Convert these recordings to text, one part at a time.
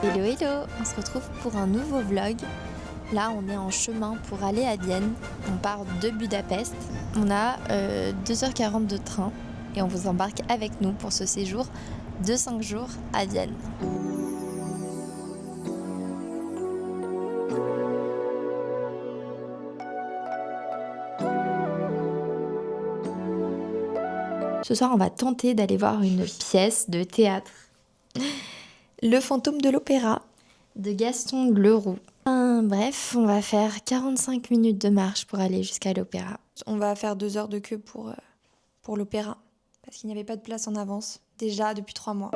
Hello hello, on se retrouve pour un nouveau vlog. Là on est en chemin pour aller à Vienne. On part de Budapest. On a 2h40 de train et on vous embarque avec nous pour ce séjour de 5 jours à Vienne. Ce soir on va tenter d'aller voir une pièce de théâtre. Le fantôme de l'opéra de Gaston Leroux. Bref, on va faire 45 minutes de marche pour aller jusqu'à l'opéra. On va faire 2 heures de queue pour l'opéra, parce qu'il n'y avait pas de place en avance, déjà depuis 3 mois.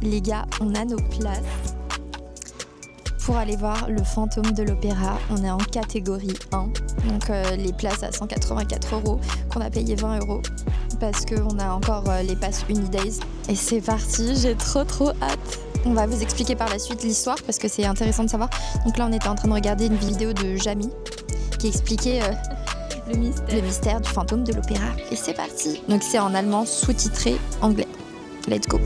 Les gars, on a nos places pour aller voir le fantôme de l'opéra. On est en catégorie 1, donc les places à 184 € qu'on a payé 20 € parce qu'on a encore les passes Unidays. Et c'est parti, j'ai trop hâte. On va vous expliquer par la suite l'histoire parce que c'est intéressant de savoir. Donc là on était en train de regarder une vidéo de Jamy qui expliquait le mystère du fantôme de l'opéra. Et c'est parti. Donc c'est en allemand sous-titré anglais. Let's go.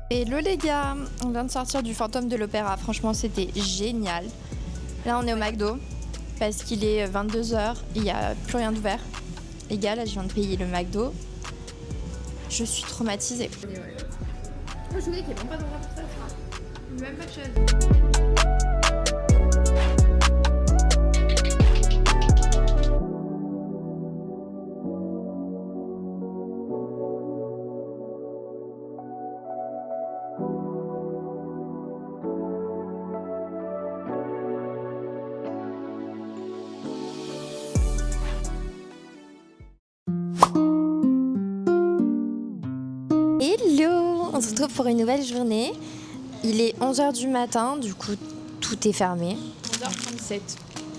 Hello les gars, on vient de sortir du fantôme de l'opéra, franchement c'était génial. Là on est au McDo parce qu'il est 22h, il n'y a plus rien d'ouvert. Les gars, là je viens de payer le McDo, je suis traumatisée. Moi je voulais qu'il n'y ait même pas d'endroit pour ça, même pas de chaise. Hello, on se retrouve pour une nouvelle journée. Il est 11h du matin, du coup tout est fermé. 11h37.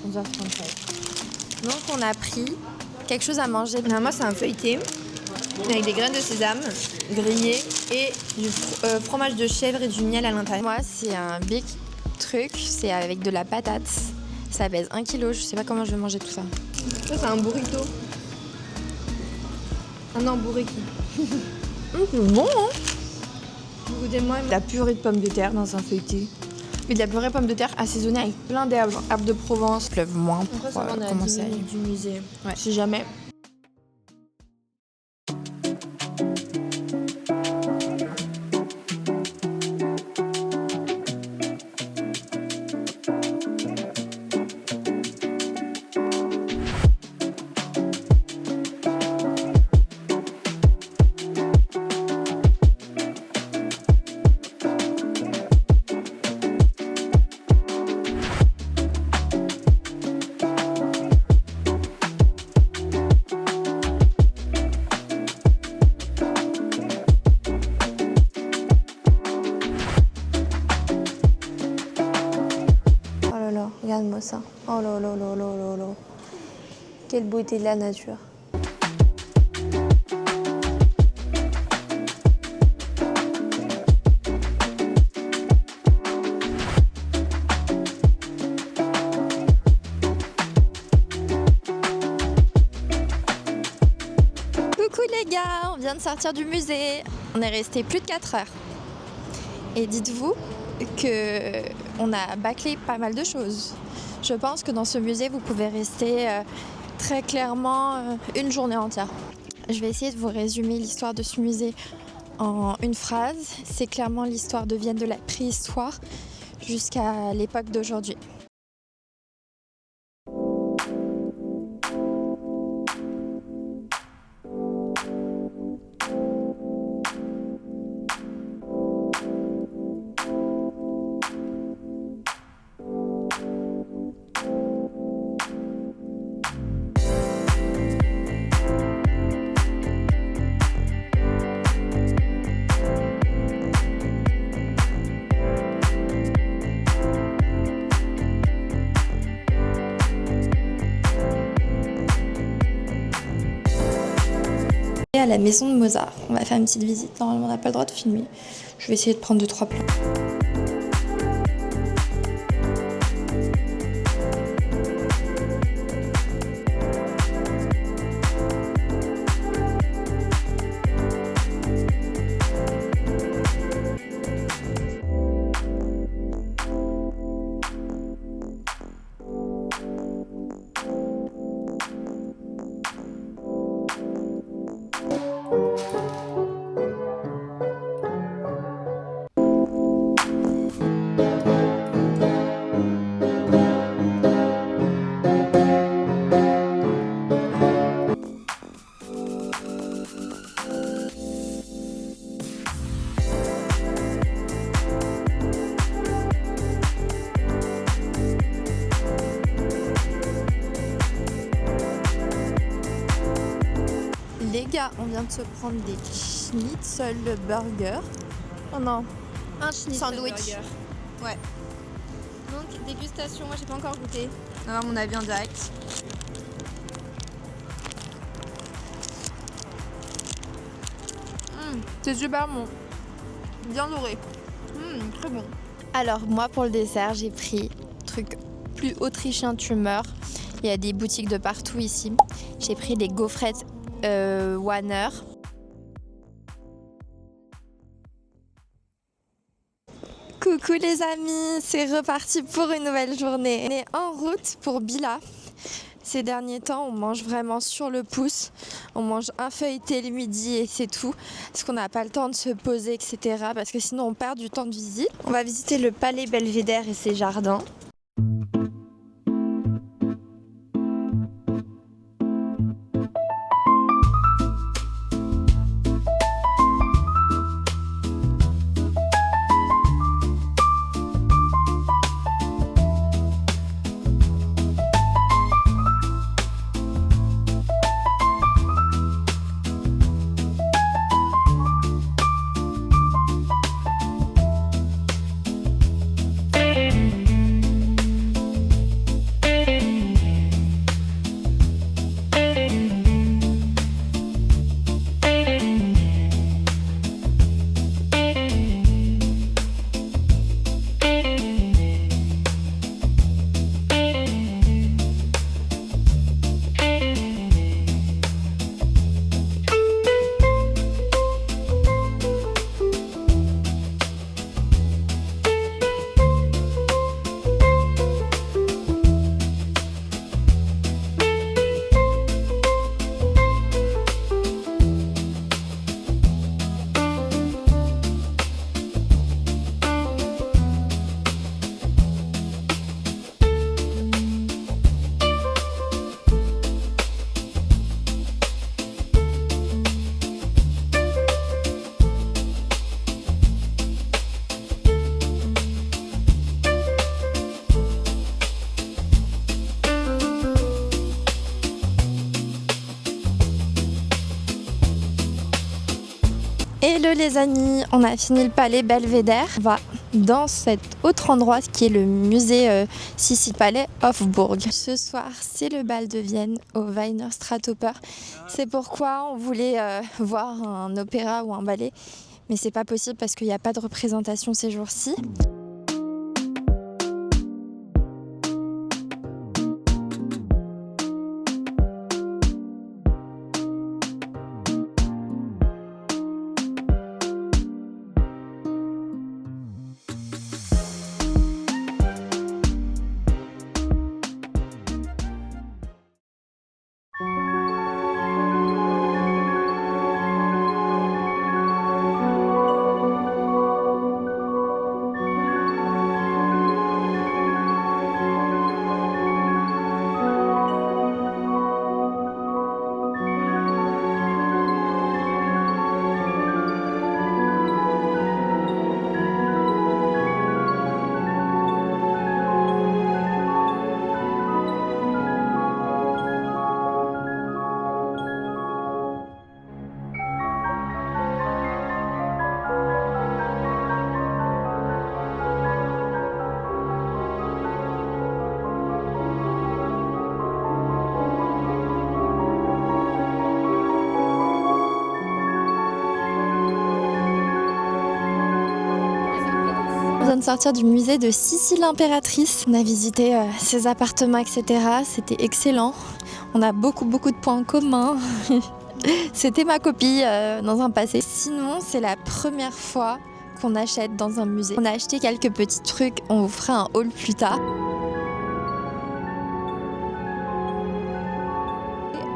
11h37. Donc on a pris quelque chose à manger. Non, moi c'est un feuilleté avec des graines de sésame grillées et du fromage de chèvre et du miel à l'intérieur. Moi c'est un big truc, c'est avec de la patate. Ça pèse 1 kg, je sais pas comment je vais manger tout ça. Ça c'est un burrito. Un burrito. C'est bon hein. Goûtez-moi la purée de pommes de terre dans un feuilleté. Mais de la purée de pommes de terre assaisonnée avec plein d'herbes, herbes de Provence. Il pleuve moins Après, pour ça va, on est à commencer 10 à aller. minutes du musée. Ouais. Si jamais. Regarde-moi ça. Oh là là là là là là. Quelle beauté de la nature. Coucou les gars, on vient de sortir du musée. On est resté plus de 4 heures. Et dites-vous que on a bâclé pas mal de choses. Je pense que dans ce musée, vous pouvez rester très clairement une journée entière. Je vais essayer de vous résumer l'histoire de ce musée en une phrase. C'est clairement l'histoire de Vienne de la préhistoire jusqu'à l'époque d'aujourd'hui. à la maison de Mozart. On va faire une petite visite. Normalement, on n'a pas le droit de filmer. Je vais essayer de prendre 2-3 plans. Les gars, on vient de se prendre des schnitzel burger. Oh non, Un schnitzel sandwich. burger. Ouais. Donc, dégustation, moi j'ai pas encore goûté. On va voir mon avis en direct. C'est super bon. Bien doré. Très bon. Alors, moi pour le dessert, j'ai pris truc plus autrichien, tu meurs. Il y a des boutiques de partout ici. J'ai pris des gaufrettes Wanner. Coucou les amis, c'est reparti pour une nouvelle journée. On est en route pour Bila. Ces derniers temps, on mange vraiment sur le pouce. On mange un feuilleté le midi et c'est tout. Parce qu'on n'a pas le temps de se poser, etc. Parce que sinon, on perd du temps de visite. On va visiter le palais Belvédère et ses jardins. Hello les amis, on a fini le palais Belvédère. On va dans cet autre endroit qui est le musée Sissi Palais Hofburg. Ce soir, c'est le bal de Vienne au Wiener Staatsoper. C'est pourquoi on voulait voir un opéra ou un ballet, mais c'est pas possible parce qu'il n'y a pas de représentation ces jours-ci. vient de sortir du musée de Sissi l'impératrice. On a visité ses appartements, etc. C'était excellent. On a beaucoup de points en commun. C'était ma copie dans un passé. Sinon, c'est la première fois qu'on achète dans un musée. On a acheté quelques petits trucs, on vous fera un haul plus tard.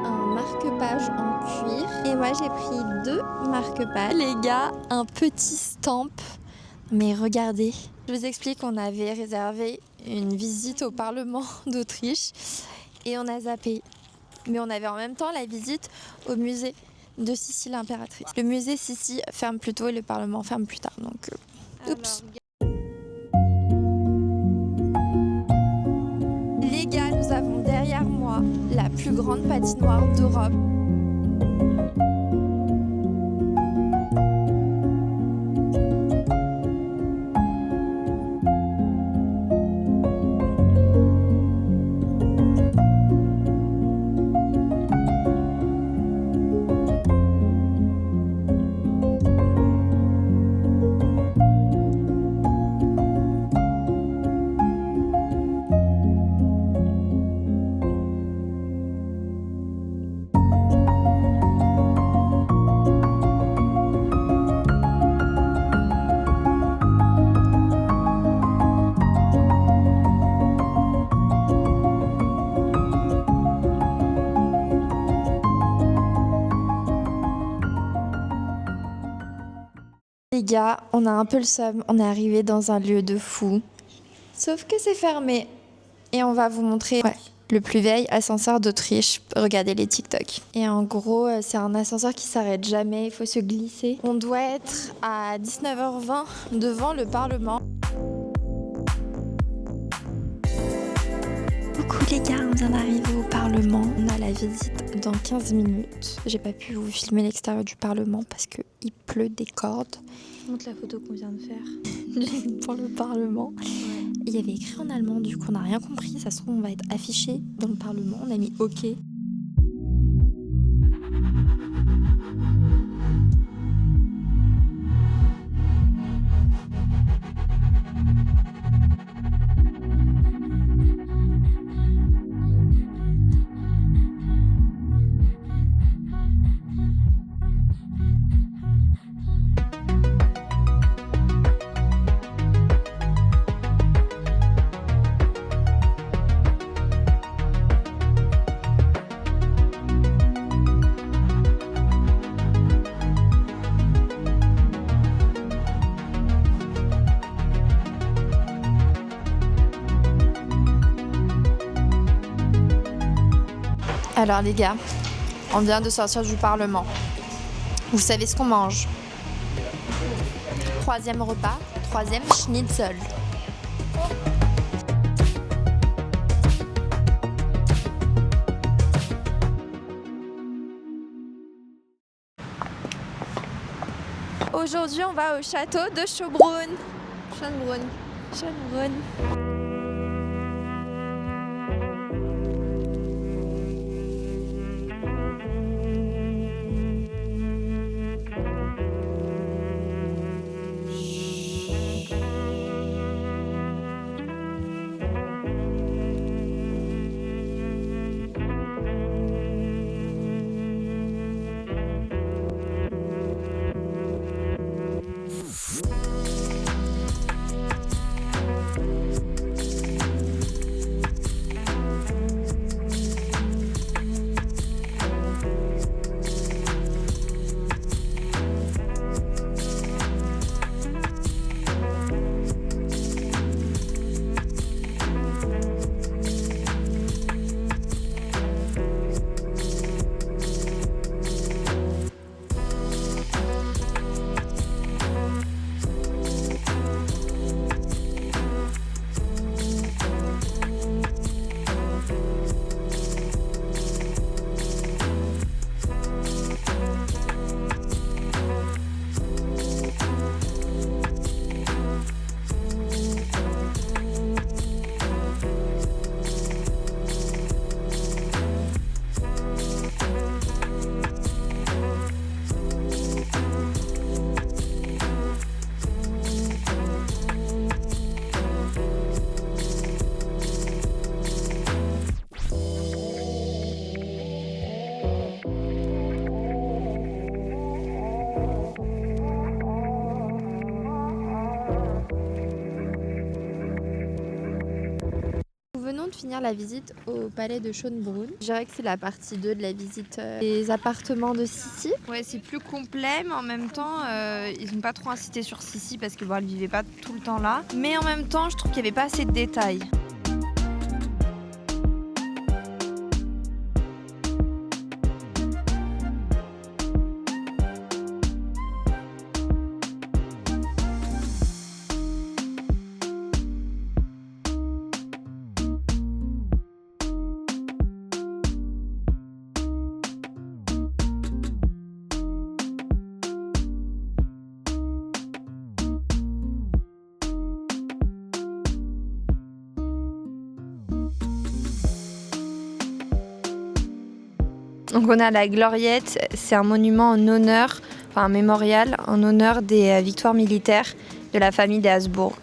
Un marque-page en cuir. Et moi j'ai pris 2 marque-pages. Les gars, un petit stamp. Mais regardez, je vous explique, on avait réservé une visite au Parlement d'Autriche et on a zappé. Mais on avait en même temps la visite au musée de Sissi l'impératrice. Le musée Sissi ferme plus tôt et le Parlement ferme plus tard. Donc, oups. Les gars, nous avons derrière moi la plus grande patinoire d'Europe. Les gars, on a un peu le seum, on est arrivé dans un lieu de fou. Sauf que c'est fermé. Et on va vous montrer le plus vieil ascenseur d'Autriche. Regardez les TikTok. Et en gros, c'est un ascenseur qui s'arrête jamais, il faut se glisser. On doit être à 19h20 devant le Parlement. Coucou les gars, on vient d'arriver au Parlement. On a la visite dans 15 minutes. J'ai pas pu vous filmer l'extérieur du Parlement parce qu'il pleut des cordes. Je montre la photo qu'on vient de faire. Pour le Parlement. Ouais. Il y avait écrit en allemand, du coup on n'a rien compris. Ça se trouve, on va être affiché dans le Parlement. On a mis OK. Alors les gars, on vient de sortir du Parlement. Vous savez ce qu'on mange? 3e repas, 3e schnitzel. Aujourd'hui, on va au château de Schönbrunn. Schönbrunn. venons de finir la visite au palais de Schönbrunn. Je dirais que c'est la partie 2 de la visite des appartements de Sissi. Ouais, c'est plus complet, mais en même temps, ils n'ont pas trop insisté sur Sissi parce que elle vivait pas tout le temps là. Mais en même temps, je trouve qu'il n'y avait pas assez de détails. Donc on a la Gloriette, c'est un monument en honneur, un mémorial en honneur des victoires militaires de la famille des Habsbourg.